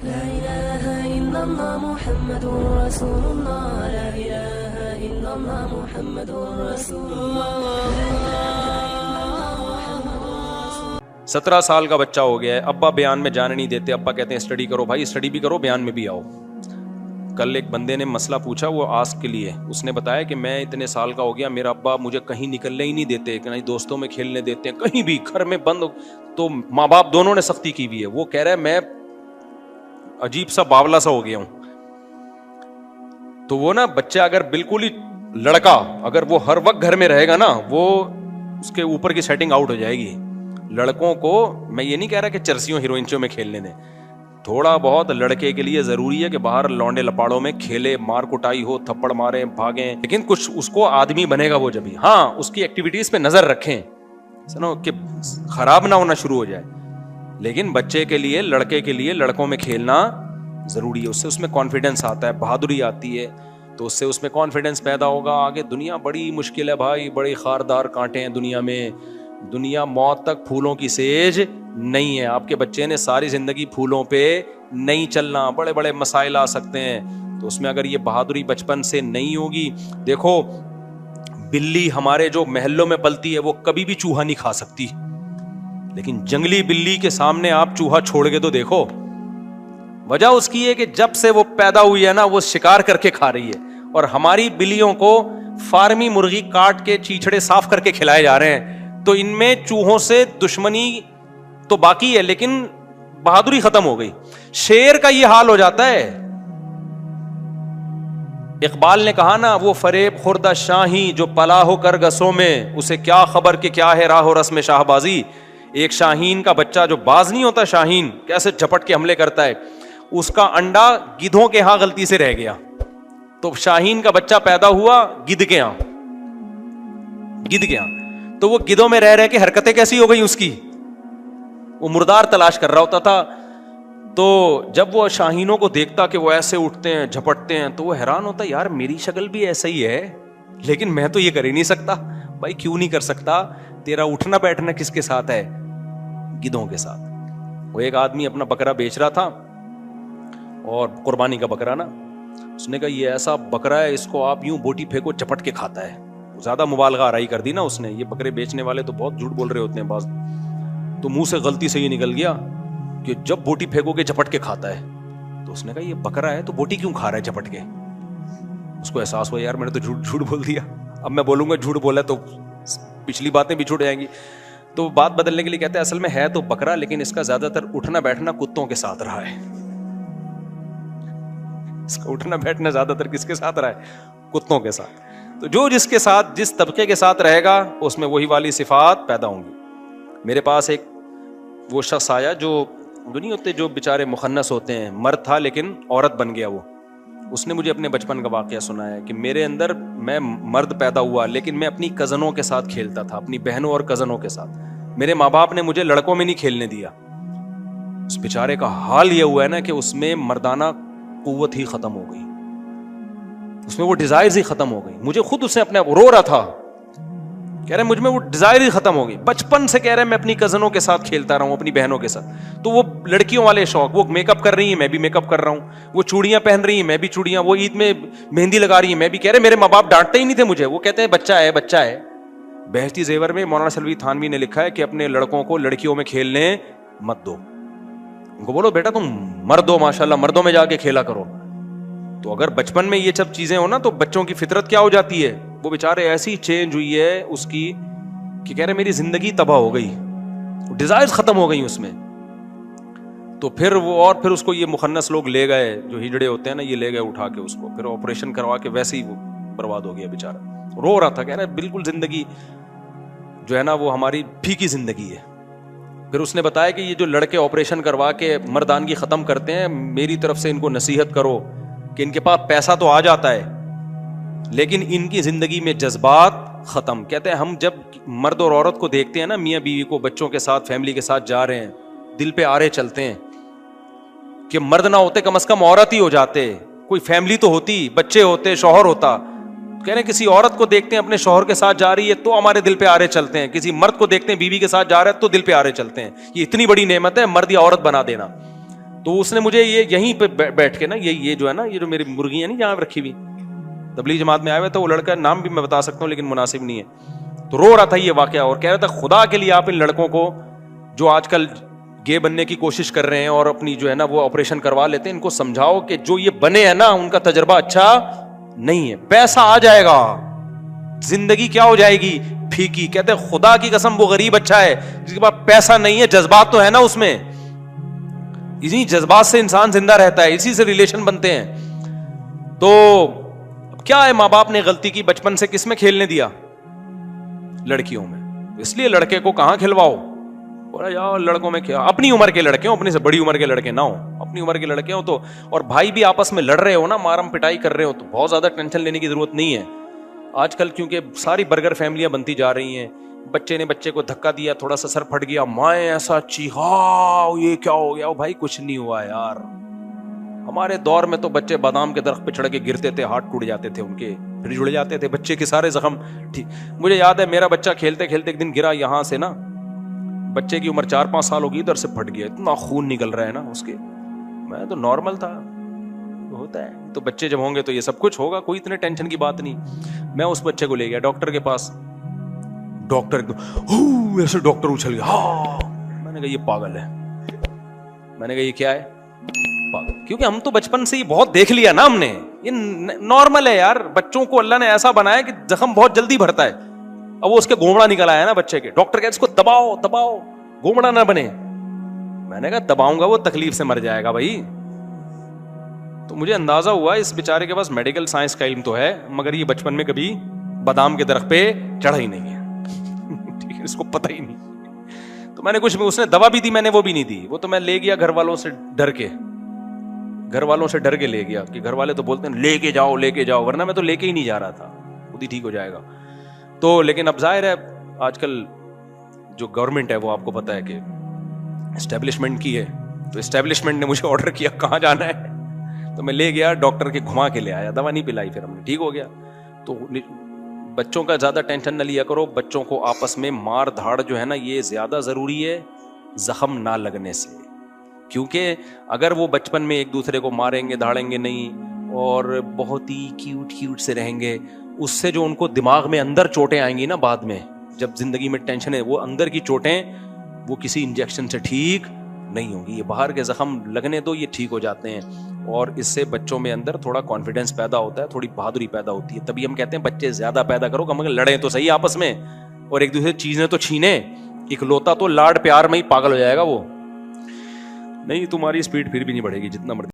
لا إله إلا الله محمد رسول الله لا إله إلا الله محمد رسول الله 17 साल का बच्चा हो गया है, अब्बा बयान में जाने नहीं देते, अब्बा कहते हैं स्टडी करो, भाई स्टडी भी करो, बयान में भी आओ। कल एक बंदे ने मसला पूछा, वो आस्क के लिए, उसने बताया कि मैं इतने साल का हो गया, मेरा अब्बा मुझे कहीं निकलने ही नहीं देते, कहीं दोस्तों में खेलने देते हैं, कहीं भी, घर में बंद, तो माँ बाप दोनों ने सख्ती की हुई है। वो कह रहा है मैं अजीब सा बावला सा हो गया हूं। तो वो ना बच्चा अगर बिल्कुल ही लड़का अगर वो हर वक्त घर में रहेगा ना, वो उसके ऊपर की सेटिंग आउट हो जाएगी। लड़कों को मैं ये नहीं कह रहा कि चर्सियों हीरोइंचों में खेलने दें, थोड़ा बहुत लड़के के लिए जरूरी है कि बाहर लौंडे लपाड़ों में खेले, मार कुटाई हो, थप्पड़ मारे, भागें, लेकिन कुछ उसको आदमी बनेगा वो जब भी। हाँ, उसकी एक्टिविटीज पे नजर रखें, सुनो कि खराब ना होना शुरू हो जाए। लेकिन बच्चे के लिए, लड़के के लिए लड़कों में खेलना जरूरी है, उससे उसमें कॉन्फिडेंस आता है, बहादुरी आती है, तो उससे उसमें कॉन्फिडेंस पैदा होगा। आगे दुनिया बड़ी मुश्किल है भाई, बड़े खारदार कांटे हैं दुनिया में, दुनिया मौत तक फूलों की सेज नहीं है। आपके बच्चे ने सारी जिंदगी फूलों पे नहीं चलना, बड़े बड़े मसाइल आ सकते हैं, तो उसमें अगर ये बहादुरी बचपन से नहीं होगी। देखो बिल्ली हमारे जो महल्लों में पलती है वो कभी भी चूहा नहीं खा सकती, लेकिन जंगली बिल्ली के सामने आप चूहा छोड़ के तो देखो। वजह उसकी है कि जब से वो पैदा हुई है ना, वो शिकार करके खा रही है, और हमारी बिल्लियों को फार्मी मुर्गी काट के चीचड़े साफ करके खिलाए जा रहे हैं। तो इनमें चूहों से दुश्मनी तो बाकी है, लेकिन बहादुरी खत्म हो गई। शेर का ये हाल हो जाता है। इकबाल ने कहा ना, वो फरेब खुर्दा शाही जो पला हो कर गसों में, उसे क्या खबर कि क्या है राह रस्म शाहबाजी। एक शाहीन का बच्चा जो बाज नहीं होता, शाहीन कैसे झपट के हमले करता है, उसका अंडा गिद्धों के यहां गलती से रह गया, तो शाहीन का बच्चा पैदा हुआ गिद्ध के यहां, गिद्ध के यहां, तो वो गिद्धों में रह रह के हरकतें कैसी हो गई उसकी, वो मुर्दार तलाश कर रहा होता था। तो जब वो शाहीनों को देखता कि वो ऐसे उठते हैं, झपटते हैं, तो वो हैरान होता, यार मेरी शक्ल भी ऐसा ही है, लेकिन मैं तो ये कर ही नहीं सकता। भाई क्यों नहीं कर सकता? तेरा उठना बैठना किसके साथ है? गिद्धों के साथ। वो एक आदमी अपना बकरा बेच रहा था, और कुर्बानी का बकरा ना, उसने कहा ये ऐसा बकरा है, इसको आप यूं बोटी फेंको झपट के खाता है। ज्यादा मुबालगा आराई कर दी ना उसने। ये बकरे बेचने वाले तो बहुत झूठ बोल रहे होते हैं बाज, तो मुंह से गलती से ये निकल गया कि जब बोटी फेंकोगे झपट के खाता है। तो उसने कहा ये बकरा है तो बोटी क्यों खा रहा है झपट के? उसको एहसास हुआ, यार मैंने तो झूठ बोल दिया, अब मैं बोलूंगा झूठ बोला तो पिछली बातें भी छूट जाएंगी। तो बात बदलने के लिए कहते हैं असल में है तो बकरा, लेकिन इसका ज्यादातर उठना बैठना कुत्तों के साथ रहा है। इसका उठना बैठना ज्यादातर किसके साथ रहा है? कुत्तों के साथ। तो जो जिसके साथ, जिस तबके के साथ रहेगा, उसमें वही वाली सिफात पैदा होंगी। मेरे पास एक वो शख्स आया जो नहीं होते, जो बेचारे मुखन्नस होते हैं, मर्द था लेकिन औरत बन गया वो। उसने मुझे अपने बचपन का वाकया सुनाया कि मेरे अंदर, मैं मर्द पैदा हुआ लेकिन मैं अपनी कज़नों के साथ खेलता था, अपनी बहनों और कज़नों के साथ। मेरे माँ बाप ने मुझे लड़कों में नहीं खेलने दिया। उस बेचारे का हाल ये हुआ है ना कि उसमें मर्दाना कुव्वत ही खत्म हो गई, उसमें वो डिजायर्स ही खत्म हो गई। मुझे खुद उसने अपने रो रहा था, कह रहे मुझ में वो डिजायर ही खत्म हो गई। बचपन से कह रहे मैं अपनी कज़नों के साथ खेलता रहा हूँ, अपनी बहनों के साथ, तो वो लड़कियों वाले शौक, वो मेकअप कर रही है मैं भी मेकअप कर रहा हूँ, वो चूड़ियां पहन रही है मैं भी चूड़ियां, वो ईद में मेहंदी लगा रही है मैं भी। कह रहे मेरे माँ बाप डांटते ही नहीं थे मुझे, वो कहते हैं बच्चा है बच्चा है। बहती जेवर में मौलाना सलवी थानवी ने लिखा है कि अपने लड़कों को लड़कियों में खेलने मत दो, उनको बोलो बेटा तुम मर्द हो, माशाल्लाह मर्दों में जाके खेला करो। तो अगर बचपन में ये सब चीजें हो ना, तो बच्चों की फितरत क्या हो जाती है, वो बेचारे ऐसी चेंज हुई है उसकी कि कह रहे मेरी जिंदगी तबाह हो गई, डिजायर्स खत्म हो गई उसमें। तो फिर वो, और फिर उसको ये मुखन्नस लोग ले गए, जो हिजड़े होते हैं ना, ये ले गए उठा के उसको, फिर ऑपरेशन करवा के वैसे ही वो बर्बाद हो गया बेचारा। रो रहा था, कह रहा बिल्कुल जिंदगी जो है ना वो हमारी फीकी जिंदगी है। फिर उसने बताया कि ये जो लड़के ऑपरेशन करवा के मर्दानगी खत्म करते हैं, मेरी तरफ से इनको नसीहत करो कि इनके पास पैसा तो आ जाता है लेकिन इनकी जिंदगी में जज्बात खत्म। कहते हैं हम जब मर्द और औरत को देखते हैं ना, मियाँ बीवी को बच्चों के साथ फैमिली के साथ जा रहे हैं, दिल पे आरे चलते हैं कि मर्द ना होते कम से कम औरत ही हो जाते, कोई फैमिली तो होती, बच्चे होते, शौहर होता। कह रहे हैं किसी औरत को देखते हैं अपने शौहर के साथ जा रही है तो हमारे दिल पे आरे चलते हैं, किसी मर्द को देखते हैं बीवी के साथ जा रहा है तो दिल पे आरे चलते हैं। ये इतनी बड़ी नेमत है मर्द या औरत बना देना। تو اس نے مجھے یہ یہیں پہ بیٹھ کے نا یہ جو ہے نا یہ جو میری مرغیاں نہیں جہاں رکھی ہوئی تبلیغ جماعت میں آئے ہوئے تھے, وہ لڑکا نام بھی میں بتا سکتا ہوں لیکن مناسب نہیں ہے, تو رو رہا تھا یہ واقعہ اور کہہ رہا تھا خدا کے لیے آپ ان لڑکوں کو جو آج کل گے بننے کی کوشش کر رہے ہیں اور اپنی جو ہے نا وہ آپریشن کروا لیتے ہیں, ان کو سمجھاؤ کہ جو یہ بنے ہیں نا ان کا تجربہ اچھا نہیں ہے, پیسہ آ جائے گا, زندگی کیا ہو جائے گی پھیکی. کہتے ہیں خدا کی قسم وہ غریب اچھا ہے جس کے پاس پیسہ نہیں ہے, جذبات تو ہے نا اس میں, اسی جذبات سے انسان زندہ رہتا ہے, اسی سے ریلیشن بنتے ہیں. تو کیا ہے ماں باپ نے غلطی کی, بچپن سے کس میں کھیلنے دیا, لڑکیوں میں, اس لیے لڑکے کو کہاں کھلواؤ, بولا یار لڑکوں میں کیا, اپنی عمر کے لڑکے ہوں, اپنی سے بڑی عمر کے لڑکے نہ ہوں, اپنی عمر کے لڑکے ہوں تو, اور بھائی بھی آپس میں لڑ رہے ہو نا, مارم پٹائی کر رہے ہو تو بہت زیادہ ٹینشن لینے کی ضرورت نہیں ہے. آج کل کیونکہ ساری برگر فیملیاں بنتی جا رہی ہیں, بچے نے بچے کو دھکا دیا, تھوڑا سا سر پھٹ گیا, مائیں ایسا چیخا, یہ کیا ہو گیا, بھائی کچھ نہیں ہوا یار. ہمارے دور میں تو بچے بادام کے درخت پہ چڑھ کے گرتے تھے, ہاتھ ٹوٹ جاتے تھے ان کے, پھر جڑ جاتے تھے, بچے کے سارے زخم ٹھیک. مجھے یاد ہے میرا بچہ کھیلتے کھیلتے ایک دن گرا یہاں سے نا, بچے کی عمر 4-5 سال ہوگی, ادھر سے پھٹ گیا, اتنا خون نکل رہا ہے نا اس کے, میں تو نارمل تھا, ہوتا ہے تو بچے جب ہوں گے تو یہ سب کچھ ہوگا, کوئی اتنے ٹینشن کی بات نہیں. میں اس بچے کو لے گیا ڈاکٹر کے پاس, ڈاکٹر ایسے ڈاکٹر اچھل گیا, ہاں میں نے کہا یہ پاگل ہے, میں نے کہا یہ کیا ہے پاگل, کیونکہ ہم تو بچپن سے ہی بہت دیکھ لیا نا ہم نے, یہ نارمل ہے یار, بچوں کو اللہ نے ایسا بنایا کہ زخم بہت جلدی بھرتا ہے. اب وہ اس کے گھومڑا نکل آیا نا بچے کے, ڈاکٹر کہتے اس کو دباؤ دباؤ گھومڑا نہ بنے, میں نے کہا دباؤں گا وہ تکلیف سے مر جائے گا بھائی. تو مجھے اندازہ ہوا اس بیچارے کے پاس میڈیکل سائنس کا علم تو ہے مگر یہ بچپن میں کبھی بادام کے درخت پہ چڑھا ہی نہیں ہے, ٹھیک ہے, اس کو پتہ ہی نہیں. تو میں نے کچھ, اس نے دوا بھی دی, میں نے وہ بھی نہیں دی, وہ تو میں لے گیا گھر والوں سے ڈر کے, گھر والوں سے ڈر کے لے گیا کہ گھر والے تو بولتے ہیں لے کے جاؤ, ورنہ میں تو لے کے ہی نہیں جا رہا تھا, خود ہی ٹھیک ہو جائے گا. تو لیکن اب ظاہر ہے آج کل جو گورنمنٹ ہے وہ آپ کو پتا ہے کہ اسٹیبلشمنٹ کی ہے, تو اسٹیبلشمنٹ نے مجھے آرڈر کیا کہاں جانا ہے, تو میں لے گیا ڈاکٹر کے, گھما کے لے آیا, دوا نہیں پلائی, پھر ہم نے ٹھیک ہو گیا. تو بچوں کا زیادہ ٹینشن نہ لیا کرو, بچوں کو آپس میں مار دھاڑ جو ہے نا یہ زیادہ ضروری ہے زخم نہ لگنے سے, کیونکہ اگر وہ بچپن میں ایک دوسرے کو ماریں گے دھاڑیں گے نہیں اور بہت ہی کیوٹ سے رہیں گے, اس سے جو ان کو دماغ میں اندر چوٹیں آئیں گی نا بعد میں, جب زندگی میں ٹینشن ہے, وہ اندر کی چوٹیں وہ کسی انجیکشن سے ٹھیک نہیں ہوگی, یہ باہر کے زخم لگنے دو, یہ ٹھیک ہو جاتے ہیں. اور اس سے بچوں میں اندر تھوڑا کانفیڈینس پیدا ہوتا ہے, تھوڑی بہادری پیدا ہوتی ہے. تبھی ہم کہتے ہیں بچے زیادہ پیدا کرو, کم لڑیں تو صحیح آپس میں, اور ایک دوسرے چیزیں تو چھینیں, اکلوتا تو لاڈ پیار میں ہی پاگل ہو جائے گا وہ, نہیں تمہاری اسپیڈ پھر بھی نہیں بڑھے گی جتنا مرضی.